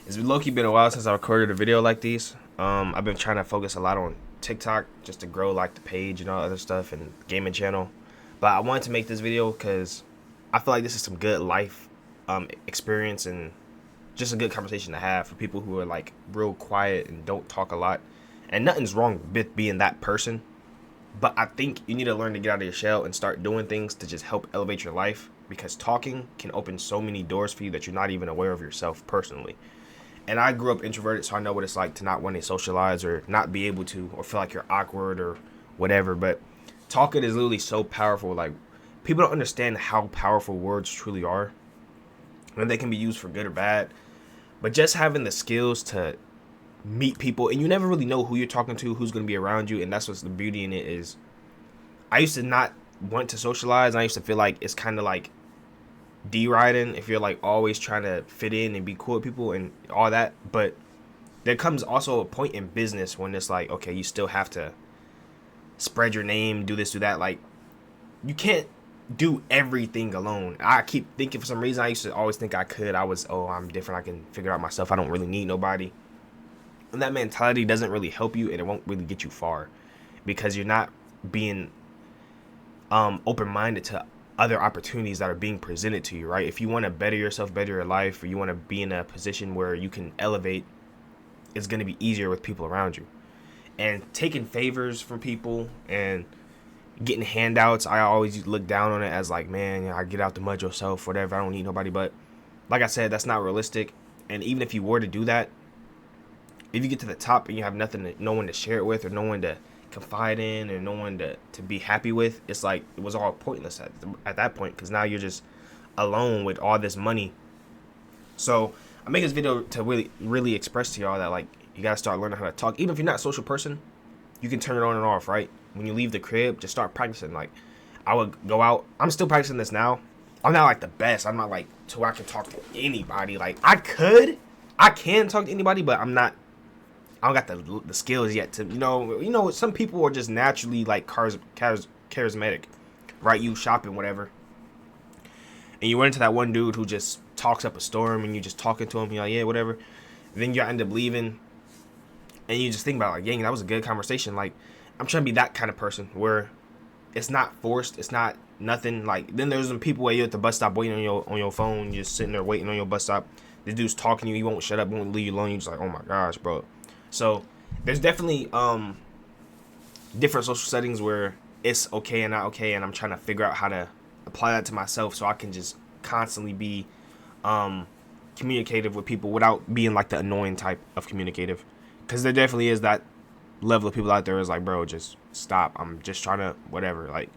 It's low-key been a while since I recorded a video like these. I've been trying to focus a lot on TikTok just to grow like the page and all other stuff and gaming channel. But I wanted to make this video because I feel like this is some good life experience and just a good conversation to have for people who are like real quiet and don't talk a lot. And nothing's wrong with being that person. But I think you need to learn to get out of your shell and start doing things to just help elevate your life, because talking can open so many doors for you that you're not even aware of yourself personally. And I grew up introverted, so I know what it's like to not want to socialize or not be able to, or feel like you're awkward or whatever. But talking is literally so powerful. Like, people don't understand how powerful words truly are, and they can be used for good or bad. But just having the skills to meet people, and you never really know who you're talking to, who's going to be around you, and that's what's the beauty in it is. I used to not want to socialize. I used to feel like it's kind of like deriding if you're like always trying to fit in and be cool with people and all that. But there comes also a point in business when it's like, okay, you still have to spread your name, do this, do that. Like, you can't do everything alone. I keep thinking, for some reason, I used to always think I could. I'm different, I can figure it out myself, I don't really need nobody. And that mentality doesn't really help you, and it won't really get you far, because you're not being open-minded to other opportunities that are being presented to you, right? If you want to better yourself, better your life, or you want to be in a position where you can elevate, it's going to be easier with people around you. And taking favors from people and getting handouts, I always look down on it as like, man, I get out the mud yourself, whatever, I don't need nobody. But like I said, that's not realistic. And even if you were to do that, if you get to the top and you have no one to share it with, or no one to confide in, or no one to be happy with, it's like it was all pointless at that point, because now you're just alone with all this money. So I make this video to really express to y'all that, like, you gotta start learning how to talk. Even if you're not a social person, you can turn it on and off, right? When you leave the crib, just start practicing. Like, I would go out. I'm still practicing this now. I'm not like the best. I'm not like to where I can talk to anybody. Like, I can talk to anybody, but I don't got the skills yet to, some people are just naturally like charismatic, right? You shopping, whatever, and you run into that one dude who just talks up a storm, and you just talking to him, you're like, yeah, whatever. Then you end up leaving, and you just think about, like, dang, that was a good conversation. Like, I'm trying to be that kind of person where it's not forced, it's not nothing. Like, then there's some people where you're at the bus stop waiting on your phone, you're just sitting there waiting on your bus stop. This dude's talking to you, he won't shut up, won't leave you alone. You're just like, oh my gosh, bro. So there's definitely different social settings where it's okay and not okay, and I'm trying to figure out how to apply that to myself so I can just constantly be communicative with people without being like the annoying type of communicative. Because there definitely is that level of people out there is like, bro, just stop. I'm just trying to whatever. Like,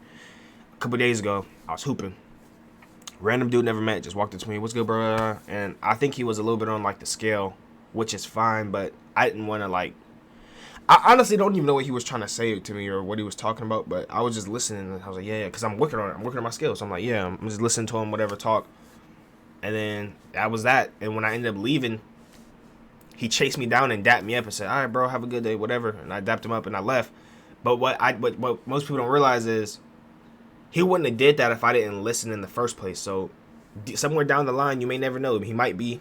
a couple days ago, I was hooping. Random dude never met just walked up to me, what's good, bro? And I think he was a little bit on like the scale, which is fine, but I didn't want to, like, I honestly don't even know what he was trying to say to me or what he was talking about, but I was just listening, and I was like, yeah, because I'm working on it. I'm working on my skills. So I'm like, yeah, I'm just listening to him, whatever, talk. And then that was that. And when I ended up leaving, he chased me down and dapped me up and said, all right, bro, have a good day, whatever. And I dapped him up and I left. But what most people don't realize is he wouldn't have did that if I didn't listen in the first place. So somewhere down the line, you may never know. He might be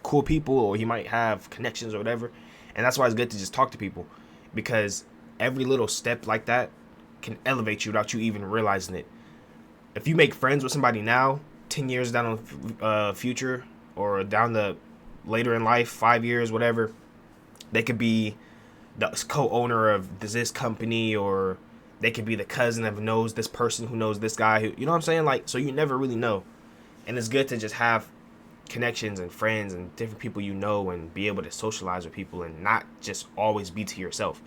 cool people, or he might have connections or whatever. And that's why it's good to just talk to people, because every little step like that can elevate you without you even realizing it. If you make friends with somebody now, 10 years down the future, or down the later in life, 5 years, whatever, they could be the co-owner of this company, or they could be the cousin of knows this person who knows this guy who, you know what I'm saying? Like, so you never really know. And it's good to just have connections and friends and different people, and be able to socialize with people and not just always be to yourself.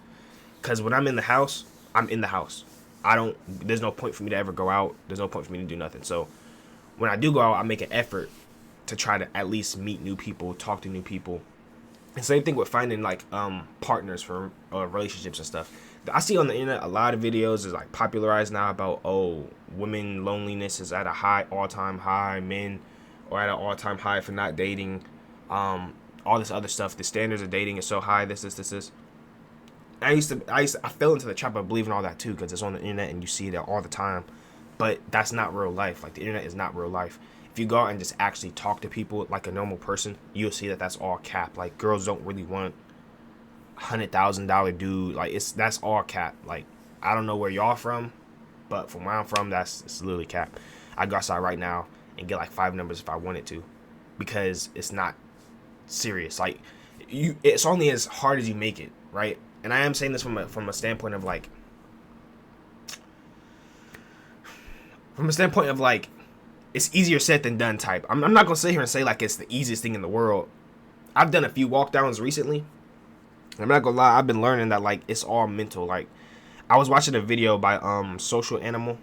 Because when I'm in the house, there's no point for me to ever go out. There's no point for me to do nothing. So when I do go out, I make an effort to try to at least meet new people, talk to new people. And same thing with finding like partners for relationships and stuff. I see on the internet a lot of videos is like popularized now about, women loneliness is at a all-time high, men or at an all-time high for not dating, all this other stuff. The standards of dating is so high. This. I fell into the trap of believing all that too, because it's on the internet and you see it all the time. But that's not real life. Like, the internet is not real life. if you go out and just actually talk to people like a normal person, you'll see that that's all cap. Like, girls don't really want $100,000 dude. Like, that's all cap. Like, I don't know where y'all from, but from where I'm from, it's literally cap. I go outside right now and get like 5 numbers if I wanted to, because it's not serious. Like, it's only as hard as you make it, right? And I am saying this from a standpoint of like, it's easier said than done type. I'm not gonna sit here and say like it's the easiest thing in the world. I've done a few walk downs recently. I'm not gonna lie, I've been learning that like it's all mental. Like, I was watching a video by Social Animal,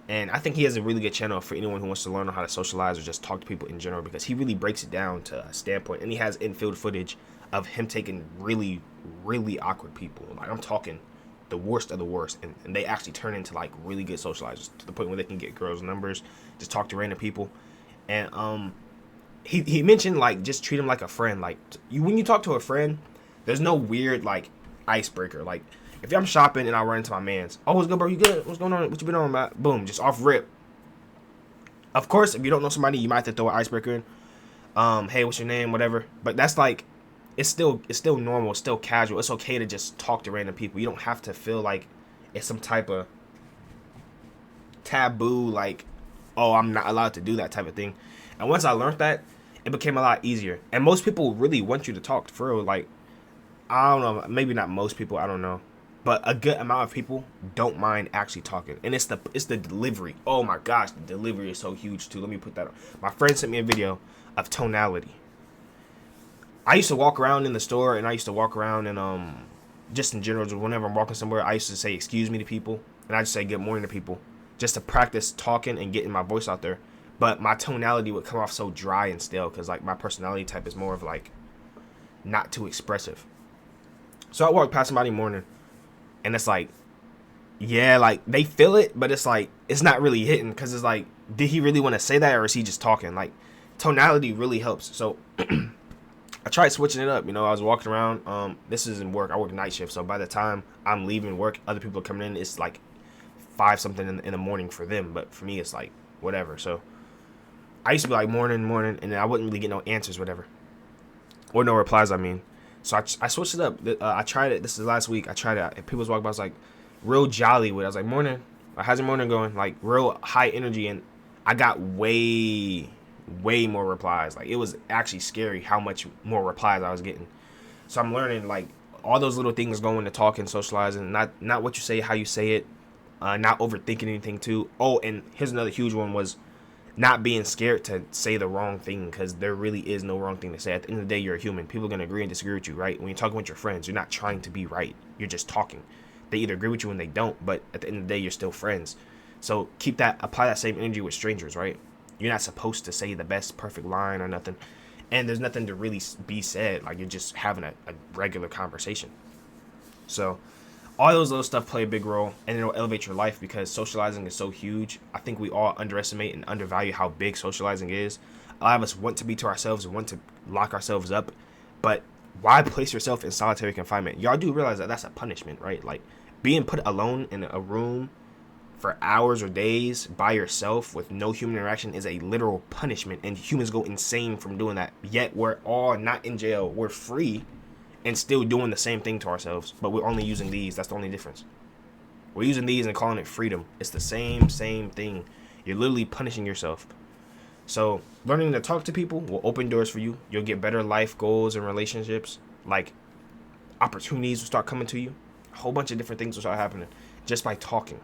and I think he has a really good channel for anyone who wants to learn how to socialize or just talk to people in general, because he really breaks it down to a standpoint, and he has infield footage of him taking really, really awkward people. Like, I'm talking the worst of the worst, and they actually turn into like really good socializers to the point where they can get girls' numbers, just talk to random people. And he mentioned like just treat them like a friend. Like, when you talk to a friend, there's no weird like icebreaker. Like, if I'm shopping and I run into my mans, oh, what's good, bro? You good? What's going on? What you been on, man? Boom, just off rip. Of course, if you don't know somebody, you might have to throw an icebreaker in. Hey, what's your name? Whatever. But that's like, it's still normal, it's still casual. It's okay to just talk to random people. You don't have to feel like it's some type of taboo, like, oh, I'm not allowed to do that type of thing. And once I learned that, it became a lot easier. And most people really want you to talk, for real. Like, I don't know, maybe not most people, I don't know, but a good amount of people don't mind actually talking. And it's the delivery. Oh my gosh, the delivery is so huge too. Let me put that on. My friend sent me a video of tonality. I used to walk around in the store, and I used to walk around and just in general, whenever I'm walking somewhere, I used to say excuse me to people, and I just say good morning to people, just to practice talking and getting my voice out there. But my tonality would come off so dry and stale, because like my personality type is more of like not too expressive. So I walk past somebody in the morning, and it's like, yeah, like they feel it, but it's like it's not really hitting, because it's like, did he really want to say that, or is he just talking? Like, tonality really helps. So I tried switching it up. You know, I was walking around. This is in work. I work night shift, so by the time I'm leaving work, other people are coming in. It's like 5 something in the morning for them, but for me, it's like whatever. So I used to be like morning, and then I wouldn't really get no answers, whatever, or no replies. I mean, so I switched it up. I tried it. This is last week. I tried it. And people was walking by. I was like real jolly with it. I was like, morning. How's your morning going? Like real high energy, and I got way more replies. Like, it was actually scary how much more replies I was getting. So I'm learning like all those little things go into talking, socializing. Not what you say, how you say it. Not overthinking anything too. Oh, and here's another huge one, was not being scared to say the wrong thing, because there really is no wrong thing to say. At the end of the day, you're a human. People are going to agree and disagree with you, right? When you're talking with your friends, you're not trying to be right. You're just talking. They either agree with you and they don't, but at the end of the day, you're still friends. So apply that same energy with strangers, right? You're not supposed to say the best perfect line or nothing. And there's nothing to really be said. Like, you're just having a regular conversation. So all those little stuff play a big role, and it'll elevate your life, because socializing is so huge. I think we all underestimate and undervalue how big socializing is. A lot of us want to be to ourselves and want to lock ourselves up, but why place yourself in solitary confinement? Y'all do realize that that's a punishment, right? Like, being put alone in a room for hours or days by yourself with no human interaction is a literal punishment, and humans go insane from doing that. Yet we're all not in jail. We're free and still doing the same thing to ourselves, but we're only using these. That's the only difference. We're using these and calling it freedom. It's the same thing. You're literally punishing yourself. So learning to talk to people will open doors for you. You'll get better life goals and relationships. Like, opportunities will start coming to you. A whole bunch of different things will start happening just by talking.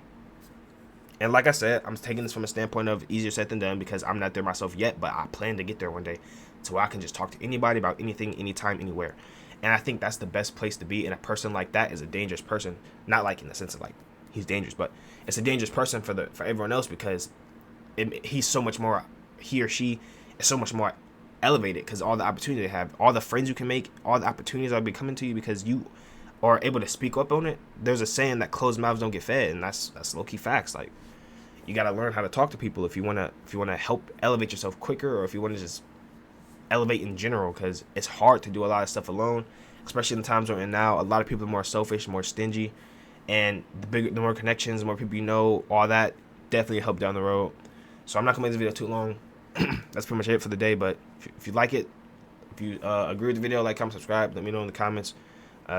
And like I said, I'm taking this from a standpoint of easier said than done, because I'm not there myself yet, but I plan to get there one day, so I can just talk to anybody about anything, anytime, anywhere. And I think that's the best place to be. And a person like that is a dangerous person. Not like in the sense of like he's dangerous, but it's a dangerous person for everyone else, because he's so much more, he or she is so much more elevated, because all the opportunity they have, all the friends you can make, all the opportunities that will be coming to you because you are able to speak up on it. There's a saying that closed mouths don't get fed, and that's low-key facts. Like, you got to learn how to talk to people if you want to help elevate yourself quicker, or if you want to just elevate in general, because it's hard to do a lot of stuff alone, especially in the times we're in now. A lot of people are more selfish, more stingy, and the more connections, the more people you know, all that definitely help down the road. So I'm not gonna make this video too long. that's pretty much it for the day. But if you like it, if you agree with the video, like, comment, subscribe. Let me know in the comments.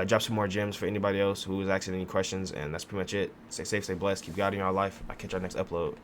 Drop some more gems for anybody else who is asking any questions. And that's pretty much it. Stay safe, stay blessed, keep God in your life. I'll catch y'all next upload.